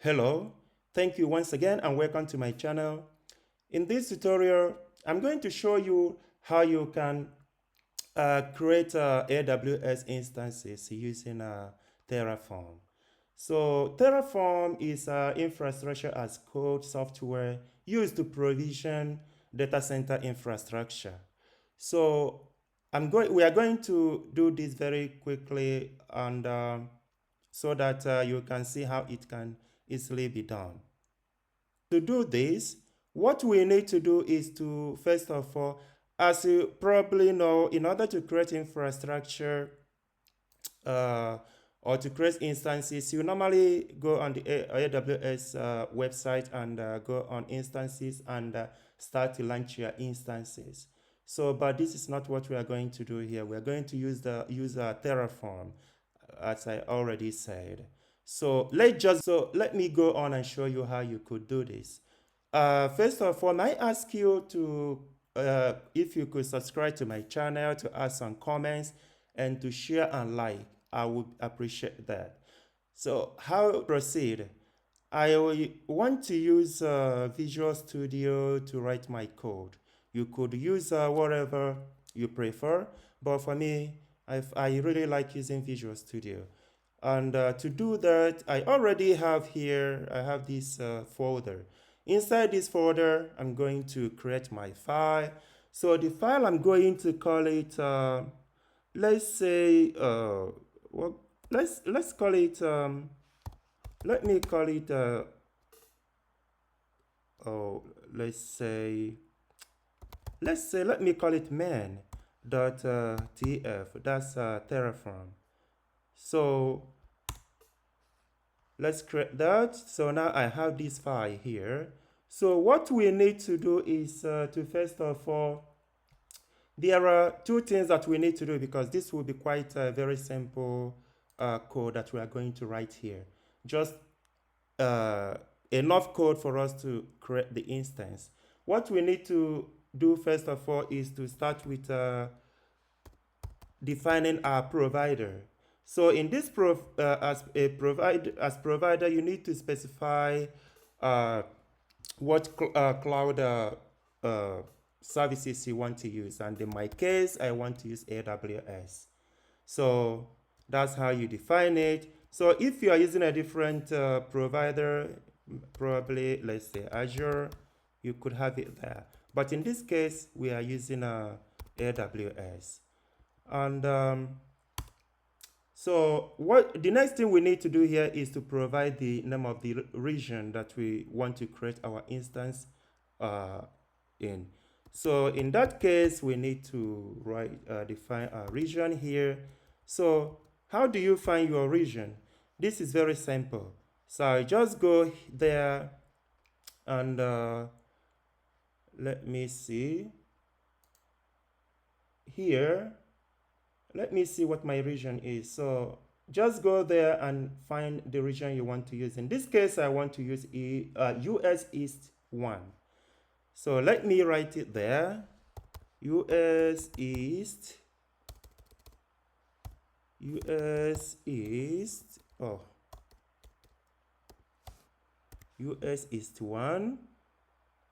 Hello, thank you once again and welcome to my channel. In this tutorial, I'm going to show you how you can create AWS instances using Terraform. So Terraform is infrastructure as code software used to provision data center infrastructure. So we are going to do this very quickly and so that you can see how it can easily be done. To do this, what we need to do is to, first of all, as you probably know, in order to create infrastructure or to create instances, you normally go on the AWS website and go on instances and start to launch your instances. So, but this is not what we are going to do here. We are going to use Terraform, as I already said. So let me go on and show you how you could do this. First of all, I ask you to if you could subscribe to my channel, to add some comments, and to share and like. I would appreciate that. So how to proceed? I want to use Visual Studio to write my code. You could use whatever you prefer, but for me, I really like using Visual Studio. And to do that, I already have here, I have this folder. Inside this folder, I'm going to create my file. So the file, I'm going to call it, let's say, well, let's call it, let me call it, oh, let me call it main.tf. That's Terraform. So let's create that. So now I have this file here. So what we need to do is to first of all, there are two things that we need to do because this will be quite a very simple code that we are going to write here. Just enough code for us to create the instance. What we need to do first of all is to start with defining our provider. So in this as provider, you need to specify what cloud services you want to use. And in my case, I want to use AWS. So that's how you define it. So if you are using a different provider, probably let's say Azure, you could have it there. But in this case, we are using AWS. And so what the next thing we need to do here is to provide the name of the region that we want to create our instance in. So in that case, we need to define a region here. So how do you find your region? This is very simple. So I just go there and let me see here. Let me see what my region is. So just go there and find the region you want to use. In this case, I want to use US East 1. So let me write it there. US East, US East 1.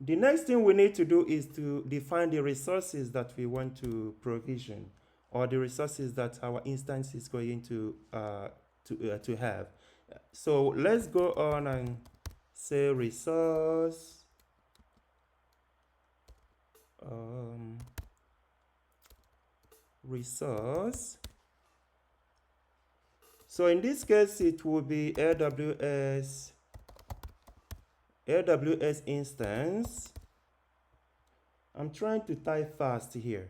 The next thing we need to do is to define the resources that we want to provision, or the resources that our instance is going to have. So let's go on and say resource resource. So in this case, it will be AWS instance. I'm trying to type fast here.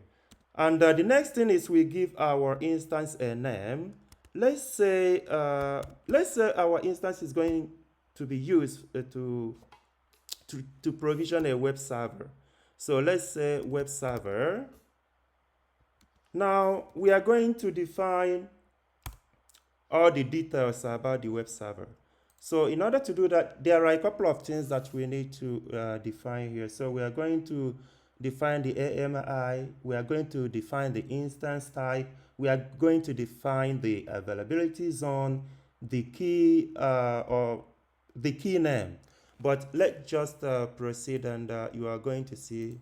And the next thing is we give our instance a name. Let's say our instance is going to be used to provision a web server. So let's say web server. Now we are going to define all the details about the web server. So in order to do that, there are a couple of things that we need to define here. So we are going to define the AMI, we are going to define the instance type, we are going to define the availability zone, the key or the key name. But let's just proceed, and you are going to see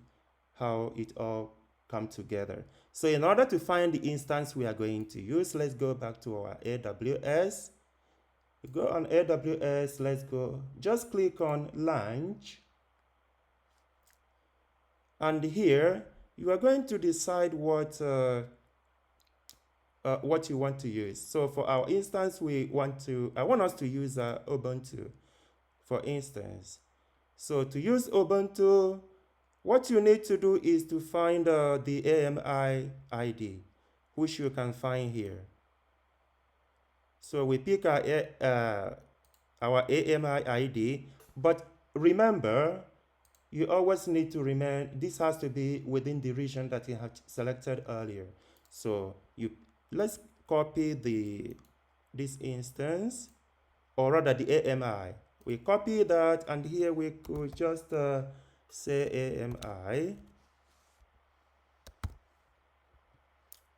how it all come together. So in order to find the instance we are going to use, let's go back to our AWS. We go on AWS, let's go, just click on launch. And here, you are going to decide what you want to use. So for our instance, I want us to use Ubuntu, for instance. So to use Ubuntu, what you need to do is to find the AMI ID, which you can find here. So we pick our AMI ID, but remember, you always need to remain, this has to be within the region that you have selected earlier. So let's copy this instance, or rather the AMI. We copy that, and here we could just say AMI.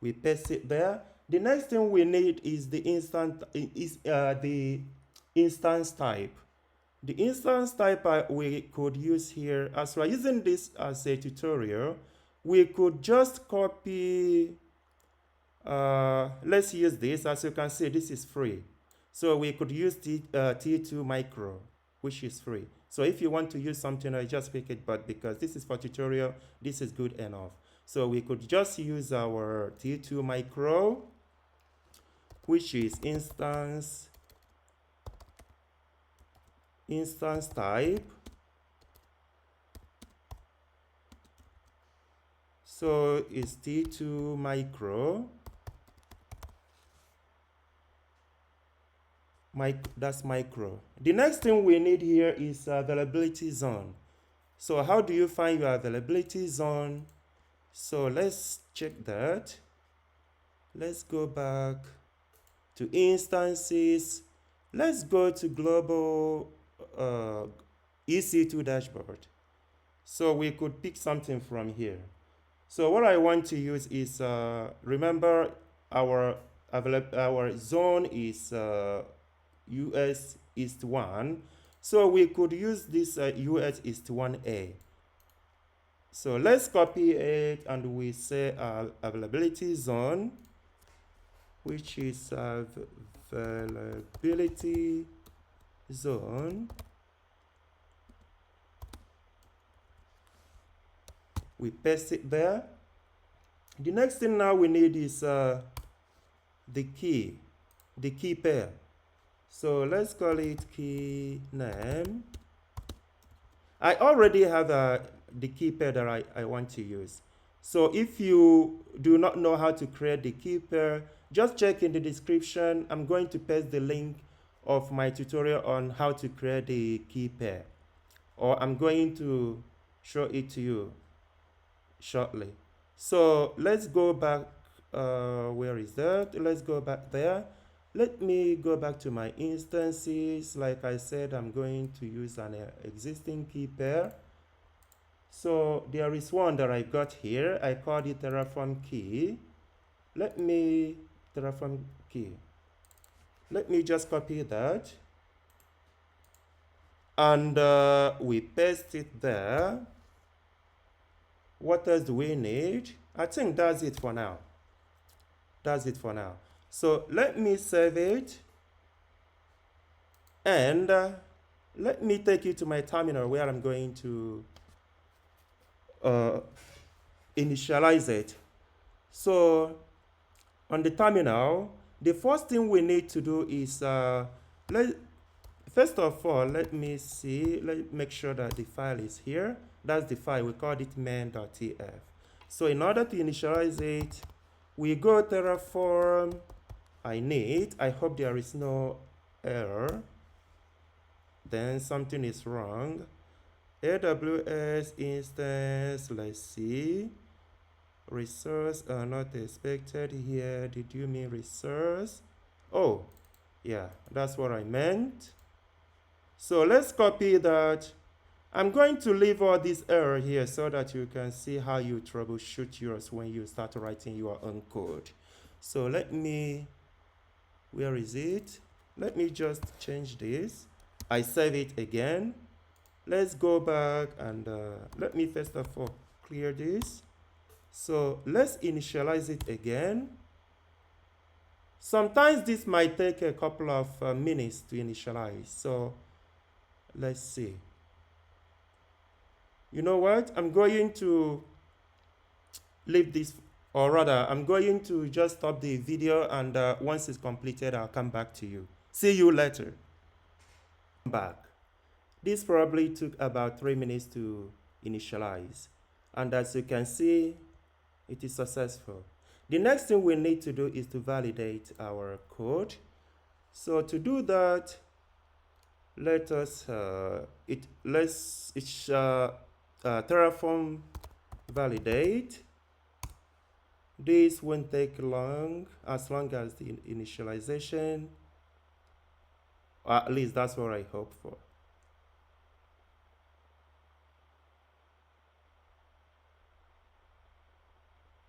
We paste it there. The next thing we need is the instance type. The instance type we could use here, as we're using this as a tutorial, we could just copy, let's use this. As you can see, this is free. So we could use T2 micro, which is free. So if you want to use something, I just pick it, but because this is for tutorial, this is good enough. So we could just use our T2 micro, which is instance type. So it's T2 micro. That's micro. The next thing we need here is availability zone. So how do you find your availability zone? So let's check that. Let's go back to instances. Let's go to global EC2 dashboard. So we could pick something from here. So what I want to use is, remember our zone is US East 1. So we could use this US East 1A. So let's copy it, and we say availability zone, which is availability zone. We paste it there. The next thing now we need is the key pair. So let's call it key name. I already have the key pair that I want to use. So if you do not know how to create the key pair, just check in the description. I'm going to paste the link of my tutorial on how to create the key pair, or I'm going to show it to you shortly. So let's go back. Where is that? Let's go back there. Let me go back to my instances. Like I said, I'm going to use an existing key pair. So there is one that I got here. I called it Terraform key. Terraform key. Let me just copy that. And we paste it there. What else do we need? I think that's it for now. So let me save it, and let me take you to my terminal where I'm going to initialize it. So on the terminal, the first thing we need to do is, first of all, let me make sure that the file is here. That's the file. We called it main.tf. So in order to initialize it, we go Terraform. I hope there is no error. Then something is wrong. AWS instance, let's see. Resource are not expected here. Did you mean resource? Oh, yeah, that's what I meant. So let's copy that. I'm going to leave all this error here so that you can see how you troubleshoot yours when you start writing your own code. So where is it? Let me just change this. I save it again. Let's go back and let me first of all clear this. So let's initialize it again. Sometimes this might take a couple of minutes to initialize. So let's see. You know what? I'm going to leave this, or rather, I'm going to just stop the video, and once it's completed, I'll come back to you. See you later. Back. This probably took about 3 minutes to initialize. And as you can see, it is successful. The next thing we need to do is to validate our code. So to do that, let us Terraform validate. This won't take long as the initialization, or at least that's what I hope for.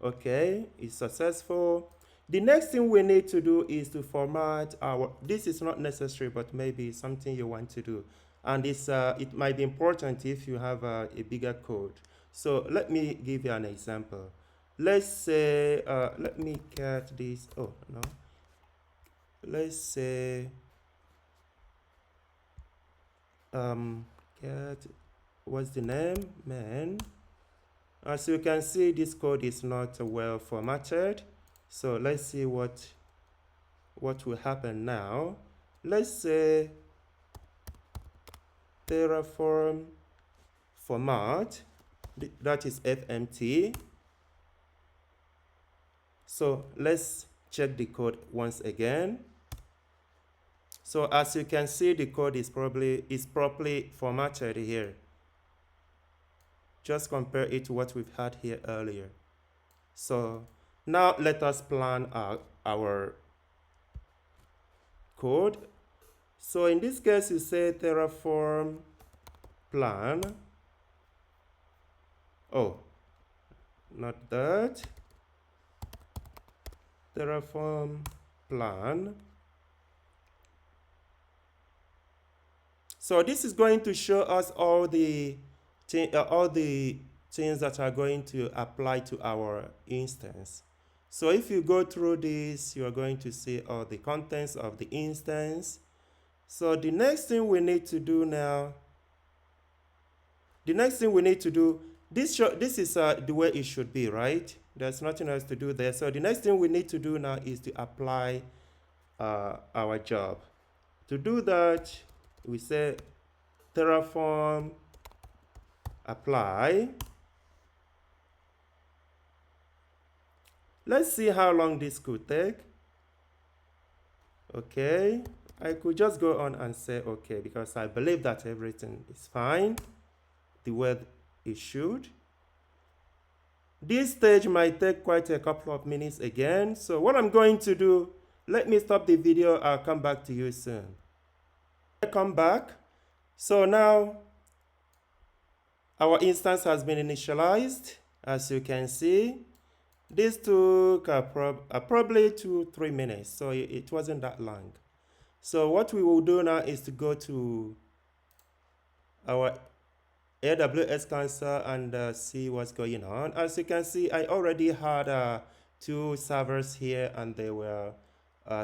Okay, it's successful. The next thing we need to do is to format our, this is not necessary, but maybe something you want to do. And it might be important if you have a bigger code. So let me give you an example. Let's say, let me cut this, oh no. Let's say, what's the name, man? As you can see, this code is not well formatted. So let's see what will happen now. Let's say Terraform format, that is FMT. So let's check the code once again. So as you can see, the code is properly formatted here. Just compare it to what we've had here earlier. So now let us plan our code. So in this case, you say Terraform plan. Oh, not that. Terraform plan. So this is going to show us all the things that are going to apply to our instance. So if you go through this, you are going to see all the contents of the instance. So the next thing we need to do now, this is the way it should be, right? There's nothing else to do there. So the next thing we need to do now is to apply our job. To do that, we say Terraform apply. Let's see how long this could take. Okay, I could just go on and say okay, because I believe that everything is fine the way it should. This stage might take quite a couple of minutes again. So what I'm going to do, let me stop the video. I'll come back to you soon. I come back. So now our instance has been initialized. As you can see, this took probably 2-3 minutes, so it wasn't that long. So what we will do now is to go to our AWS console and see what's going on. As you can see, I already had 2 servers here and they were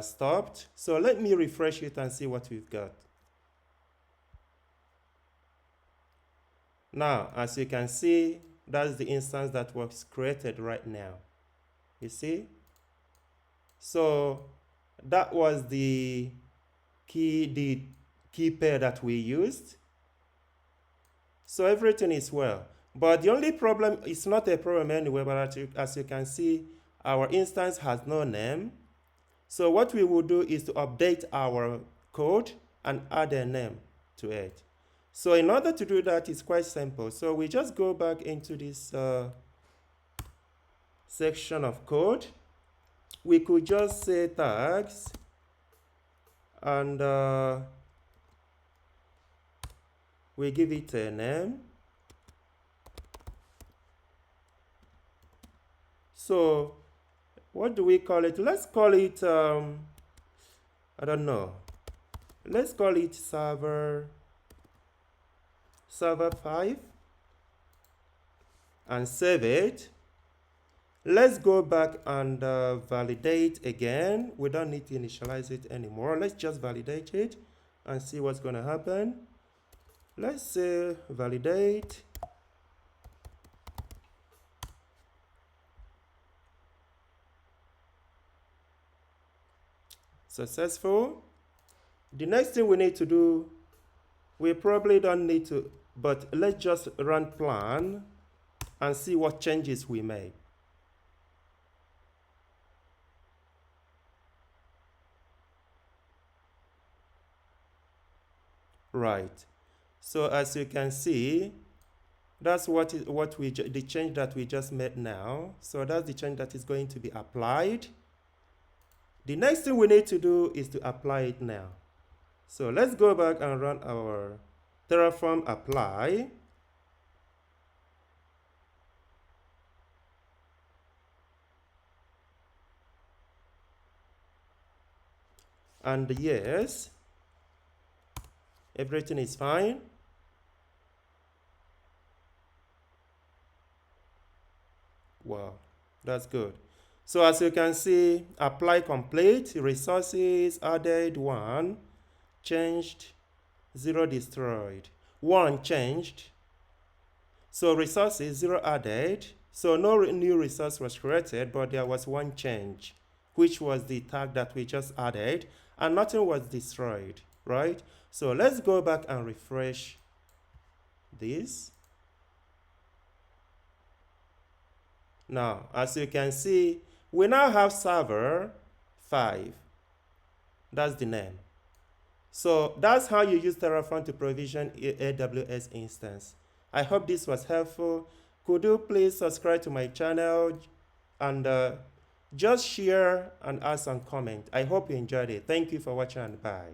stopped. So let me refresh it and see what we've got. Now, as you can see, that's the instance that was created right now. You see? So that was the key pair that we used. So everything is well. But the only problem, it's not a problem anyway, but as you can see, our instance has no name. So what we will do is to update our code and add a name to it. So in order to do that, it's quite simple. So we just go back into this section of code. We could just say tags and we give it a name. So what do we call it? Let's call it, I don't know. Let's call it server 5 and save it. Let's go back and validate again. We don't need to initialize it anymore. Let's just validate it and see what's going to happen. Let's say validate. Successful. The next thing we need to do, we probably don't need to, but let's just run plan and see what changes we made. Right. So as you can see, that's the change that we just made now. So that's the change that is going to be applied. The next thing we need to do is to apply it now. So let's go back and run our Terraform apply. And yes, everything is fine. Wow, that's good. So as you can see, apply complete, resources added 1, changed, 0 destroyed, 1 changed. So resources 0 added. So no new resource was created, but there was 1 change, which was the tag that we just added, and nothing was destroyed, right? So let's go back and refresh this. Now, as you can see, we now have server 5. That's the name. So that's how you use Terraform to provision AWS instance. I hope this was helpful. Could you please subscribe to my channel and just share and add some comment. I hope you enjoyed it. Thank you for watching and bye.